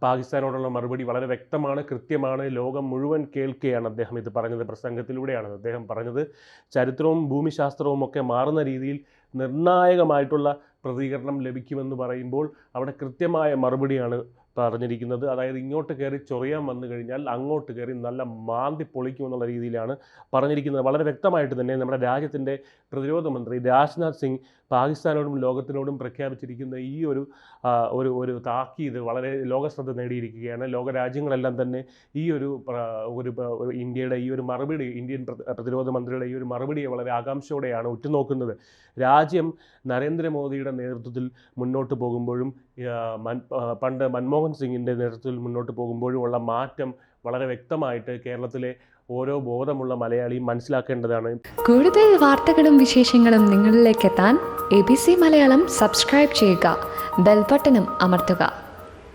പാകിസ്ഥാനോടുള്ള മറുപടി വളരെ വ്യക്തമാണ്, കൃത്യമാണ്. ലോകം മുഴുവൻ കേൾക്കുകയാണ്. അദ്ദേഹം ഇത് പറഞ്ഞത് പ്രസംഗത്തിലൂടെയാണ് അദ്ദേഹം പറഞ്ഞത്. ചരിത്രവും ഭൂമിശാസ്ത്രവും ഒക്കെ മാറുന്ന രീതിയിൽ നിർണായകമായിട്ടുള്ള പ്രതികരണം ലഭിക്കുമെന്ന് പറയുമ്പോൾ അവിടെ കൃത്യമായ മറുപടിയാണ് പറഞ്ഞിരിക്കുന്നത്. അതായത് ഇങ്ങോട്ട് കയറി ചൊറിയാൻ വന്നു കഴിഞ്ഞാൽ അങ്ങോട്ട് കയറി നല്ല മാന്തി പൊളിക്കുമെന്നുള്ള രീതിയിലാണ് പറഞ്ഞിരിക്കുന്നത്. വളരെ വ്യക്തമായിട്ട് തന്നെ നമ്മുടെ രാജ്യത്തിൻ്റെ പ്രതിരോധ മന്ത്രി രാജ്നാഥ് സിംഗ് പാകിസ്ഥാനോടും ലോകത്തിനോടും പ്രഖ്യാപിച്ചിരിക്കുന്ന ഈ ഒരു താക്കീത് വളരെ ലോകശ്രദ്ധ നേടിയിരിക്കുകയാണ്. ലോകരാജ്യങ്ങളെല്ലാം തന്നെ ഈ ഒരു ഇന്ത്യയുടെ ഈ ഒരു മറുപടി, ഇന്ത്യൻ പ്രതിരോധ മന്ത്രിയുടെ ഈ ഒരു മറുപടിയെ വളരെ ആകാംക്ഷയോടെയാണ് ഉറ്റുനോക്കുന്നത്. രാജ്യം നരേന്ദ്രമോദിയുടെ നേതൃത്വത്തിൽ മുന്നോട്ട് പോകുമ്പോഴും പണ്ട് മൻമോഹൻ സിംഗിൻ്റെ നേതൃത്വത്തിൽ മുന്നോട്ട് പോകുമ്പോഴും ഉള്ള മാറ്റം വളരെ വ്യക്തമായിട്ട് കേരളത്തിലെ ഓരോ ബോധമുള്ള മലയാളിയും മനസ്സിലാക്കേണ്ടതാണ്. കൂടുതൽ വാർത്തകളും വിശേഷങ്ങളും നിങ്ങളിലേക്ക് എത്താൻ ABC മലയാളം സബ്സ്ക്രൈബ് ചെയ്യുക, ബെൽ ബട്ടണും അമർത്തുക.